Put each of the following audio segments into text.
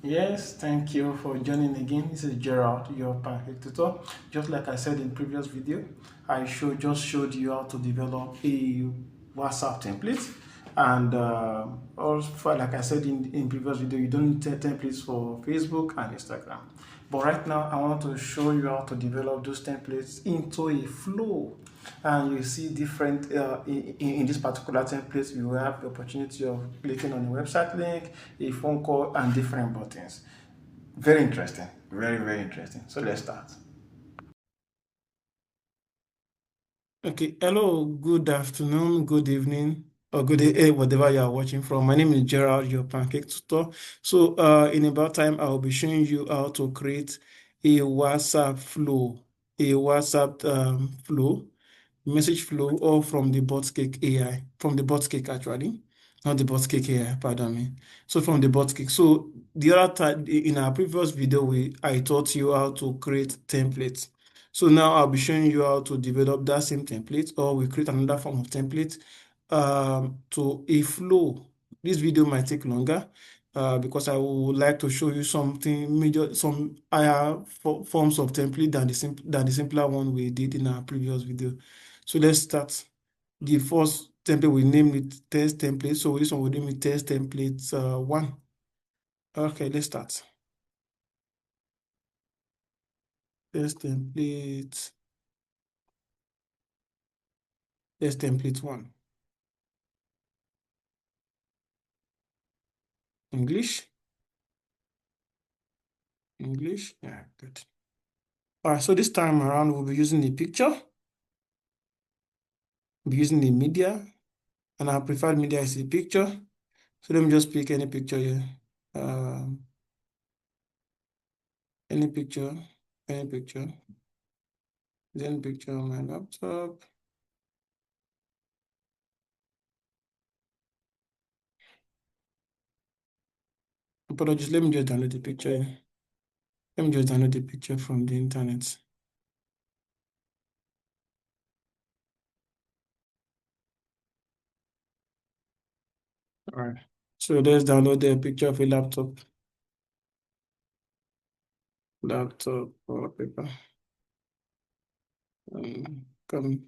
Yes, thank you for joining again. This is Gerald, your Pancake tutor. Just like I said in previous video, just showed you how to develop a WhatsApp template. And also, like I said in previous video, you don't need templates for Facebook and Instagram. But right now, I want to show you how to develop those templates into a flow. And you see different, in this particular template, you have the opportunity of clicking on a website link, a phone call, and different buttons. Very interesting. Very, very interesting. So let's start. Okay, hello, good afternoon, good evening, or good day, whatever you are watching from. My name is Gerald, your Pancake tutor. So, in about time, I will be showing you how to create a WhatsApp flow, message flow, or from the Cake AI, from the Cake actually, not the Cake AI, pardon me. So from the Cake. So the other time in our previous video, I taught you how to create templates. So now I'll be showing you how to develop that same template, or we create another form of template to a flow. This video might take longer because I would like to show you some higher forms of template than the simpler one we did in our previous video. So let's start. The first template we name it test template. So this one we name it test template one. Okay, let's start. Test template. Test template one. English. English. Yeah, good. All right, so this time around we'll be using a picture, we'll be using a media, and our preferred media is a picture. So let me just pick any picture here. Um, any picture, any picture. Then picture on my laptop. Apologies, let me just download the picture. Let me just download the picture from the internet. All right. So let's download the picture of a laptop. Laptop or paper. Come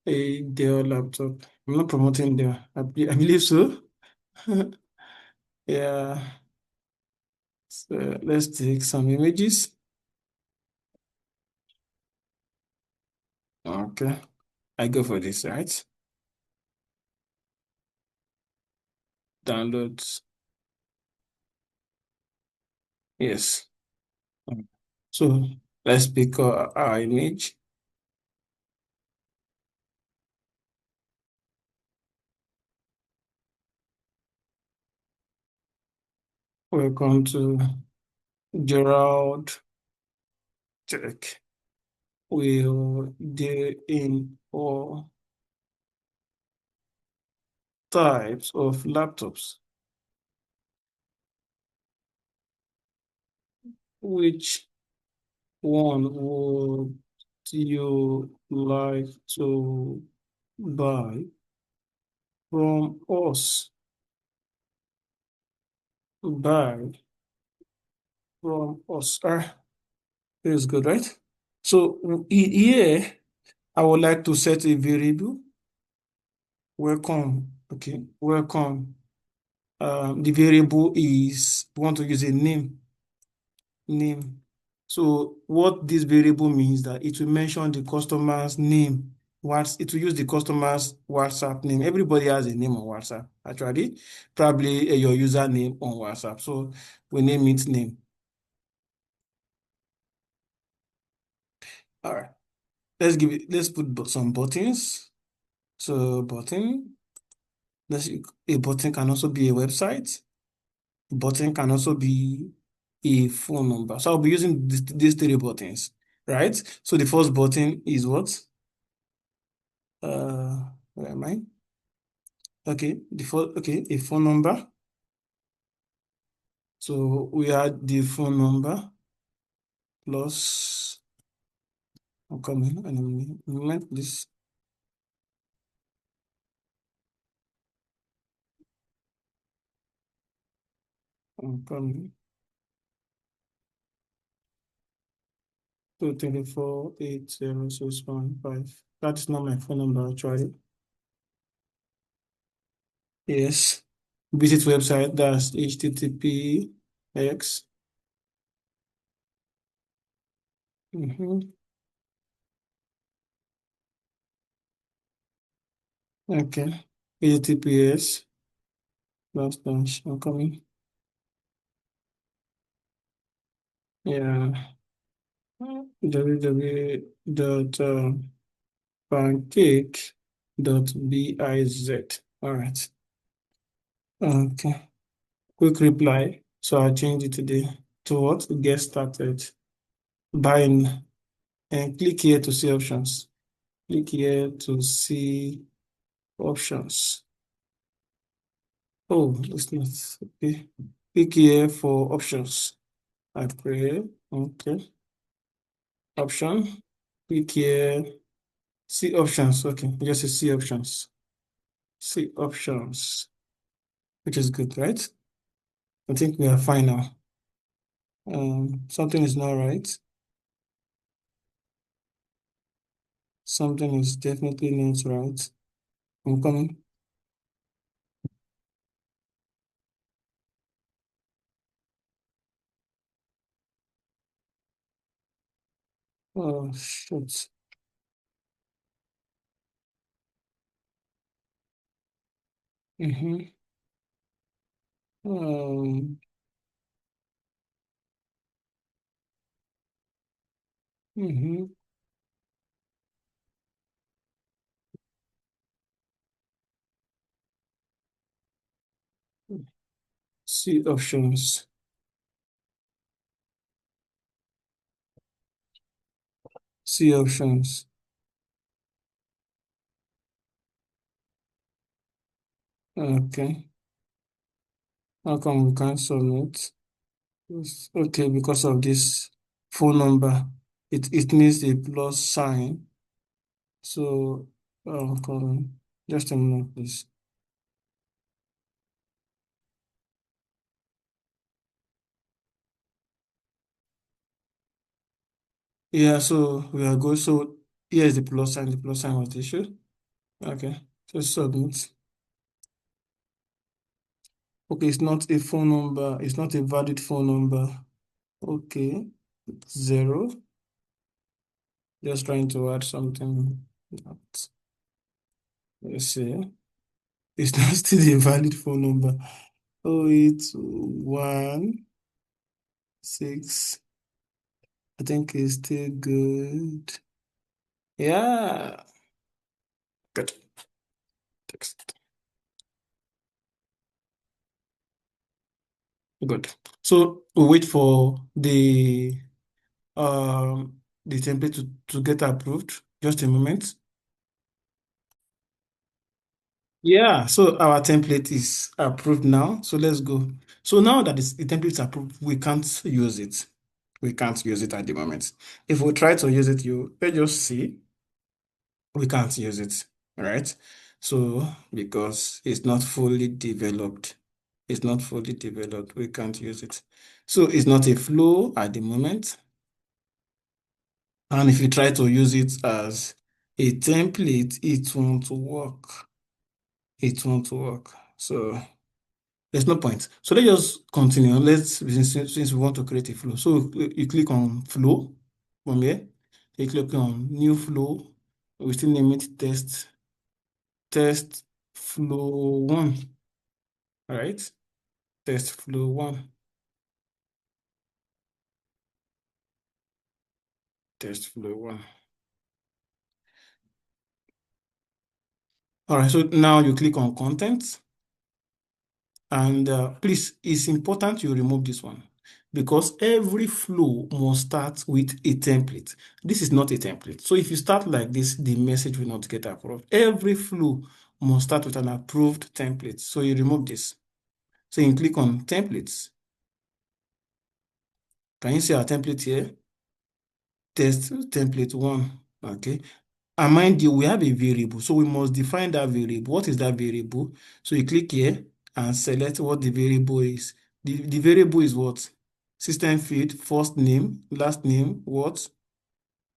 a Dell laptop. I'm not promoting Dell. I believe so. Yeah. So let's take some images. Okay. I go for this, right? Downloads. Yes. So let's pick our image. Welcome to Gerald Tech. We'll deal in all types of laptops. Which one would you like to buy from us? Buy from us. Feels good, right? So here, I would like to set a variable. Welcome. Okay, welcome. The variable is, we want to use a name. So what this variable means that it will mention the customer's name. It will use the customer's WhatsApp name. Everybody has a name on WhatsApp, actually. Probably your username on WhatsApp. So we name it name. All right. Let's put some buttons. So a button can also be a website. A button can also be a phone number. So I'll be using these three buttons, right? So the first button is what? Where am I? Okay, a phone number. So we add the phone number plus, I'm coming, and a moment, this. Coming. 2348065. That's not my phone number actually. Yes. Visit website, that's https. Mm-hmm. Okay. HTTPS. That's dash. I'm coming. Yeah. www.pancake.biz. All right. Okay. Quick reply. So I'll change it today to what? Get started. Buying. And click here to see options. Click here to see options. Oh, it's not. Okay. Click here for options. I pray. Okay. Option. Click here. See options. Okay. Just see options. See options, which is good, right? I think we are fine now. Something is not right. Something is definitely not right. I'm coming. Oh, shit. Mm-hmm. Um, mm-hmm. See options. See options. Okay. How come we can't submit? Okay, because of this phone number. It needs a plus sign. So, come, just a minute, please. Yeah, so we are good. So here is the plus sign. The plus sign was the issue. Okay, so submit. Okay, it's not a phone number. It's not a valid phone number. Okay, zero. Just trying to add something. Let's see. It's not still a valid phone number. Oh, it's 1 6. I think it's still good. Yeah. Good. Text. Good. So we wait for the template to get approved. Just a moment. Yeah, so our template is approved now. So let's go. So now that the template is approved, we can't use it. We can't use it at the moment. If we try to use it, let's just see, we can't use it, right? So because it's not fully developed, we can't use it. So it's not a flow at the moment. And if you try to use it as a template, it won't work. It won't work. So there's no point. So let's just continue. Since we want to create a flow. So you click on flow from here. You click on new flow. We still name it test flow one. All right. Test flow one. Test flow one. All right. So now you click on content. And please, it's important you remove this one because every flow must start with a template. This is not a template. So if you start like this, the message will not get approved. Every flow must start with an approved template. So you remove this. So you click on templates. Can you see our template here? Test template one. Okay. And mind you, we have a variable. So we must define that variable. What is that variable? So you click here and select what the variable is. The variable is what? System feed, first name, last name, what?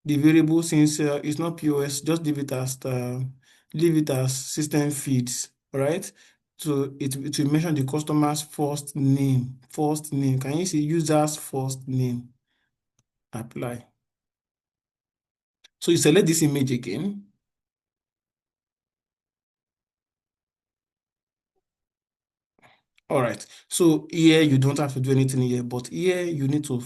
The variable, since it's not POS, just leave it as system feeds, right? So it will mention the customer's first name. First name. Can you see user's first name? Apply. So you select this image again. All right. So here you don't have to do anything here, but here you need to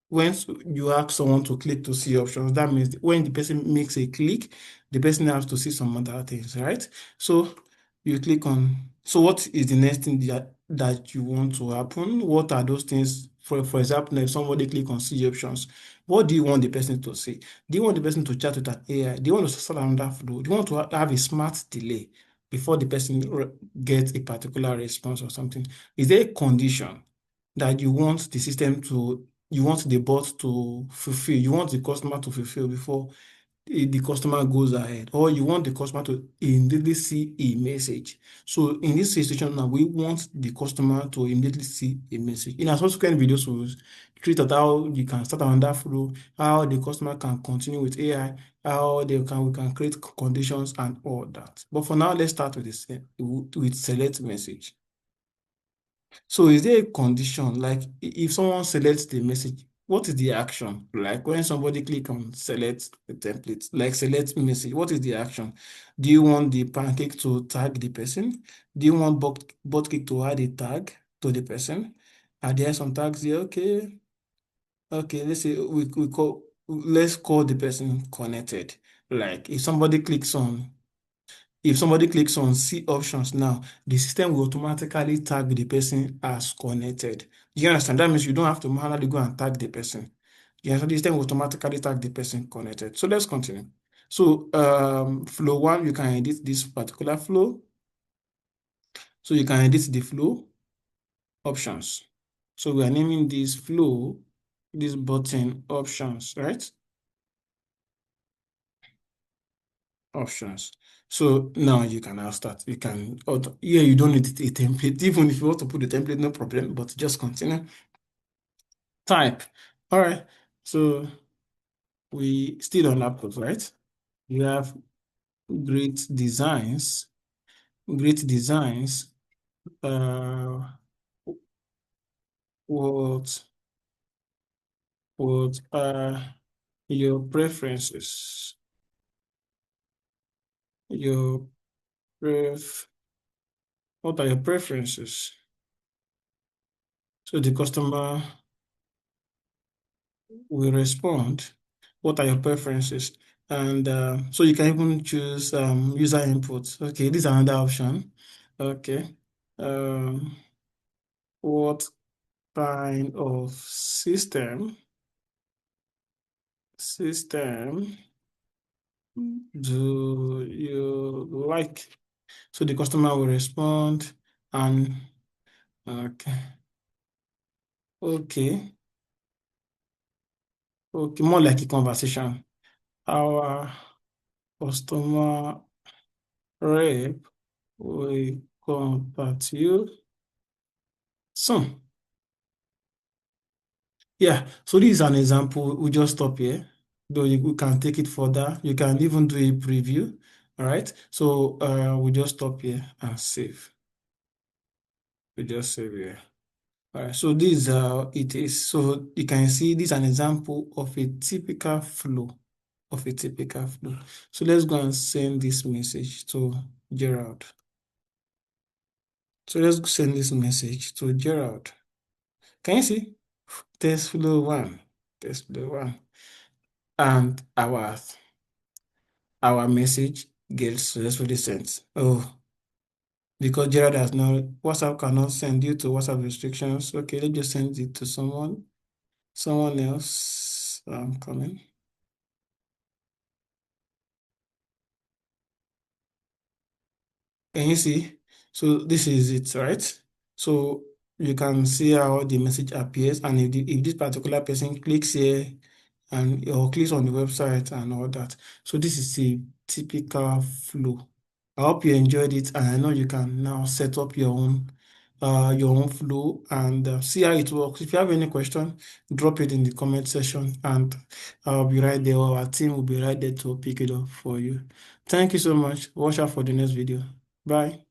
when you ask someone to click to see options, that means when the person makes a click, the person has to see some other things, right? So you click on, so what is the next thing that you want to happen? What are those things? For example, if somebody click on see options, what do you want the person to see? Do you want the person to chat with an AI? Do you want to start another flow? Do you want to have a smart delay before the person gets a particular response or something? Is there a condition that you want the system to you want the bot to fulfill, you want the customer to fulfill before the customer goes ahead, or you want the customer to immediately see a message. So in this situation now, we want the customer to immediately see a message. In our subsequent videos, we'll treat out how you can start another flow, how the customer can continue with AI, how we can create conditions and all that. But for now, let's start with this with select message. So is there a condition, like if someone selects the message, what is the action? Like when somebody click on select the template, like select message, what is the action? Do you want the Pancake to tag the person? Do you want botcake to add a tag to the person? Are there some tags here? Okay. Okay, let's call the person connected. Like if somebody clicks on see options now, the system will automatically tag the person as connected. You understand? That means you don't have to manually go and tag the person. You understand? The system will automatically tag the person connected. So let's continue. So flow one, you can edit this particular flow. So you can edit the flow options. So we are naming this flow, this button options, right? Options. So now you can now start. You can, yeah, you don't need a template. Even if you want to put the template, no problem, but just continue. Type. All right. So we still on laptops, right? You have great designs, great designs. Uh, what, what are your preferences? Your what are your preferences? So the customer will respond. What are your preferences? And so you can even choose user input. Okay, this is another option. Okay. Um, what kind of system do you like? So the customer will respond and okay, okay, okay, more like a conversation. Our customer rep will contact you soon. Yeah, so this is an example. We just stop here. Though we can take it further. You can even do a preview. All right. So we just stop here and save. We just save here. All right. So this is how it is. So you can see this is an example of a typical flow. Of a typical flow. So let's go and send this message to Gerald. So let's send this message to Gerald. Can you see? Test flow one. Test flow one. And our message gets successfully sent. Oh, because Gerard has no WhatsApp cannot send due to WhatsApp restrictions. Okay, let's just send it to someone else. I'm coming. Can you see? So this is it, right? So you can see how the message appears, and if this particular person clicks here and or clicks on the website and all that. So this is a typical flow. I hope you enjoyed it, and I know you can now set up your own your own flow and see how it works. If you have any question, drop it in the comment section and I'll be right there, or our team will be right there to pick it up for you. Thank you so much. Watch out for the next video. Bye.